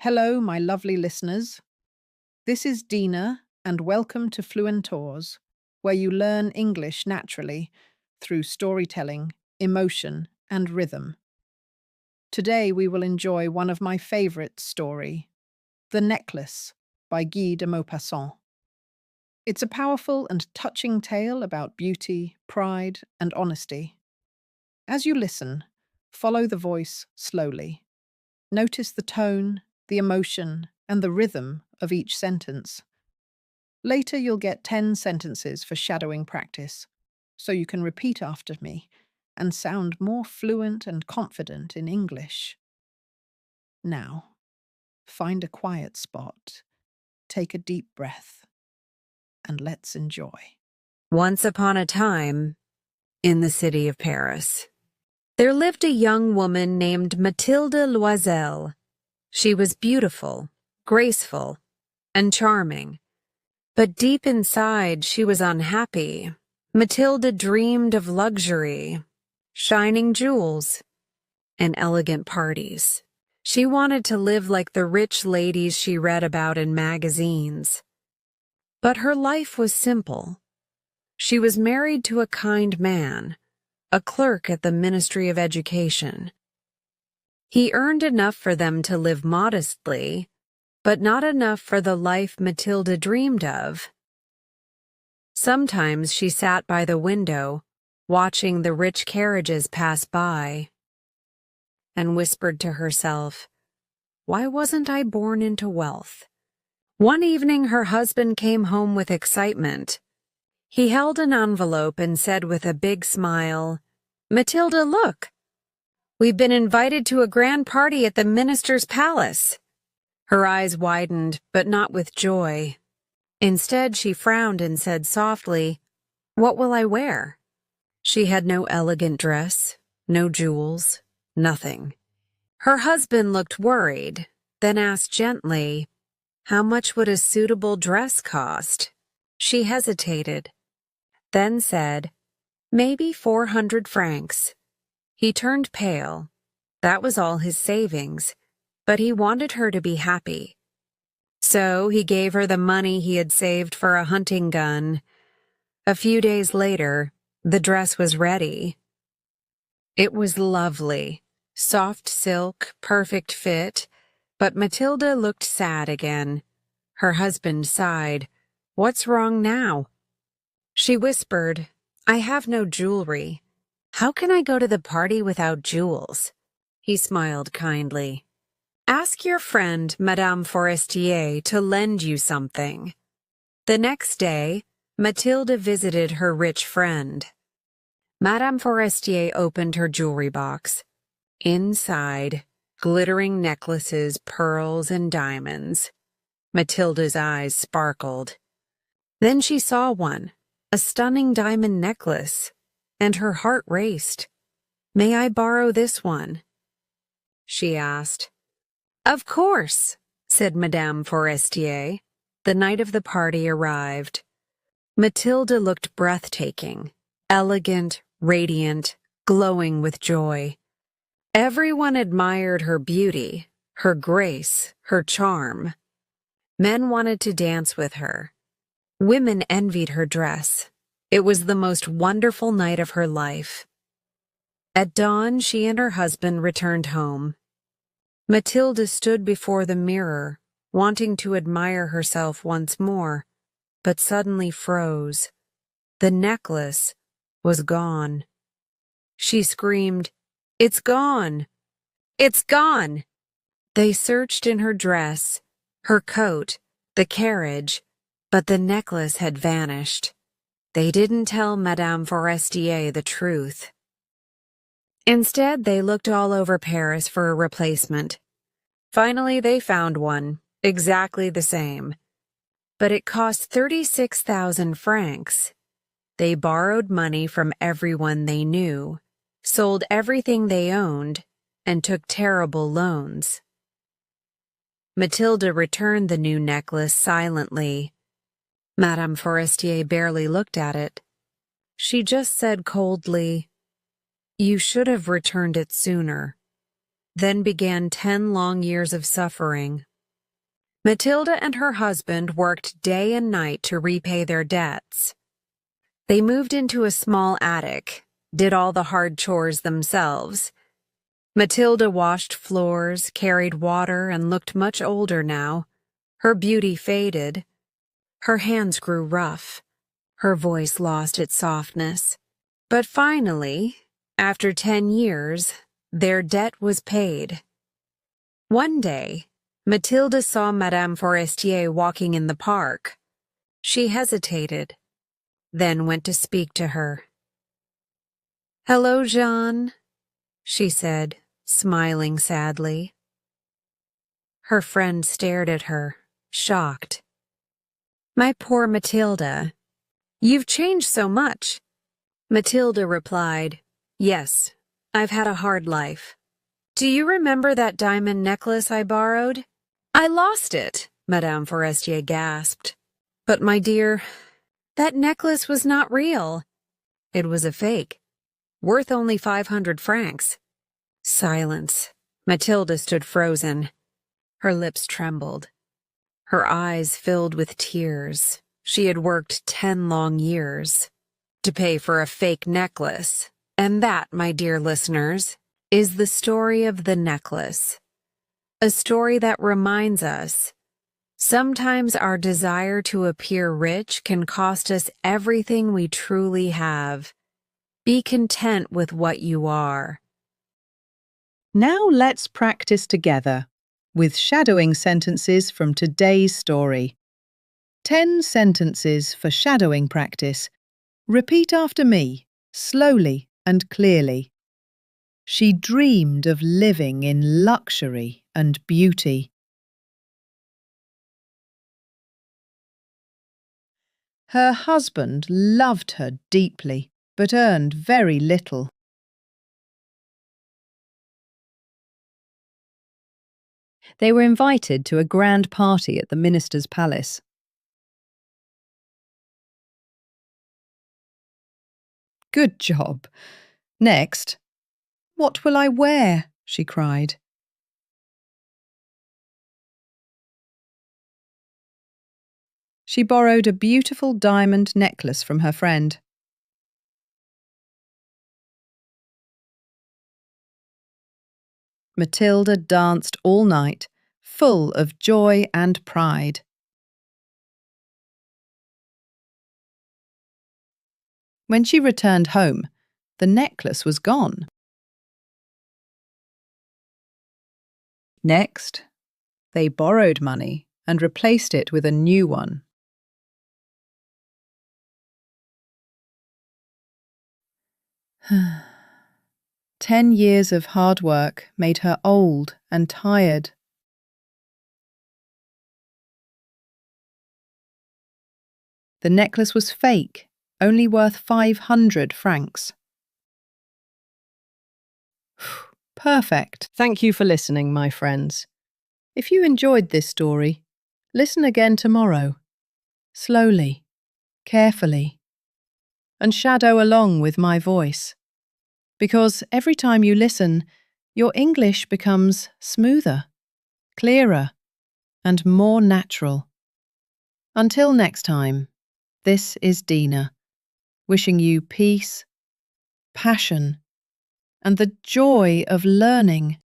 Hello, my lovely listeners. This is Dina, and welcome to Fluentors, where you learn English naturally through storytelling, emotion, and rhythm. Today we will enjoy one of my favorite story, The Necklace by Guy de Maupassant. It's a powerful and touching tale about beauty, pride, and honesty. As you listen, follow the voice slowly. Notice the tone, the emotion, and the rhythm of each sentence. Later, you'll get 10 sentences for shadowing practice, so you can repeat after me and sound more fluent and confident in English. Now, find a quiet spot, take a deep breath, and let's enjoy. Once upon a time, in the city of Paris, there lived a young woman named Mathilde Loisel. She was beautiful, graceful, and charming. But deep inside, she was unhappy. Mathilde dreamed of luxury, shining jewels, and elegant parties. She wanted to live like the rich ladies she read about in magazines. But her life was simple. She was married to a kind man, a clerk at the Ministry of Education. He earned enough for them to live modestly, but not enough for the life Mathilde dreamed of. Sometimes she sat by the window, watching the rich carriages pass by, and whispered to herself, "Why wasn't I born into wealth?" One evening her husband came home with excitement. He held an envelope and said with a big smile, "Mathilde, look! We've been invited to a grand party at the minister's palace." Her eyes widened, but not with joy. Instead, she frowned and said softly, "What will I wear?" She had no elegant dress, no jewels, nothing. Her husband looked worried, then asked gently, "How much would a suitable dress cost?" She hesitated, then said, "Maybe 400 francs. He turned pale. That was all his savings, but he wanted her to be happy. So he gave her the money he had saved for a hunting gun. A few days later, the dress was ready. It was lovely, soft silk, perfect fit, but Mathilde looked sad again. Her husband sighed. "What's wrong now?" She whispered, "I have no jewelry. How can I go to the party without jewels?" He smiled kindly. "Ask your friend, Madame Forestier, to lend you something." The next day, Mathilde visited her rich friend. Madame Forestier opened her jewelry box. Inside, glittering necklaces, pearls, and diamonds. Mathilde's eyes sparkled. Then she saw one, a stunning diamond necklace, and her heart raced. "May I borrow this one?" she asked. "Of course," said Madame Forestier. The night of the party arrived. Mathilde looked breathtaking, elegant, radiant, glowing with joy. Everyone admired her beauty, her grace, her charm. Men wanted to dance with her. Women envied her dress. It was the most wonderful night of her life. At dawn, she and her husband returned home. Mathilde stood before the mirror, wanting to admire herself once more, but suddenly froze. The necklace was gone. She screamed, "It's gone! It's gone!" They searched in her dress, her coat, the carriage, but the necklace had vanished. They didn't tell Madame Forestier the truth. Instead, they looked all over Paris for a replacement. Finally, they found one, exactly the same. But it cost 36,000 francs. They borrowed money from everyone they knew, sold everything they owned, and took terrible loans. Mathilde returned the new necklace silently. Madame Forestier barely looked at it. She just said coldly, "You should have returned it sooner." Then began 10 long years of suffering, Matilda and her husband worked day and night to repay their debts. They moved into a small attic, did all the hard chores themselves. Matilda washed floors, carried water, and looked much older now. Her beauty faded. Her hands grew rough. Her voice lost its softness. But finally, after 10 years, their debt was paid. One day, Matilda saw Madame Forestier walking in the park. She hesitated, then went to speak to her. "Hello, Jean," she said, smiling sadly. Her friend stared at her, shocked. "My poor Matilda, you've changed so much." Matilda replied, "Yes, I've had a hard life. Do you remember that diamond necklace I borrowed?" "I lost it," Madame Forestier gasped. "But my dear, that necklace was not real. It was a fake, worth only 500 francs. Silence. Matilda stood frozen. Her lips trembled. Her eyes filled with tears. She had worked 10 long years to pay for a fake necklace. And that, my dear listeners, is the story of the necklace. A story that reminds us sometimes our desire to appear rich can cost us everything we truly have. Be content with what you are. Now let's practice together with shadowing sentences from today's story. 10 sentences for shadowing practice. Repeat after me, slowly and clearly. She dreamed of living in luxury and beauty. Her husband loved her deeply, but earned very little. They were invited to a grand party at the minister's palace. Good job. Next, "What will I wear?" she cried. She borrowed a beautiful diamond necklace from her friend. Matilda danced all night, full of joy and pride. When she returned home, the necklace was gone. Next, they borrowed money and replaced it with a new one. "10 years of hard work made her old and tired." The necklace was fake, only worth 500 francs. Perfect. Thank you for listening, my friends. If you enjoyed this story, listen again tomorrow. Slowly, carefully, and shadow along with my voice. Because every time you listen, your English becomes smoother, clearer, and more natural. Until next time, this is Dina, wishing you peace, passion, and the joy of learning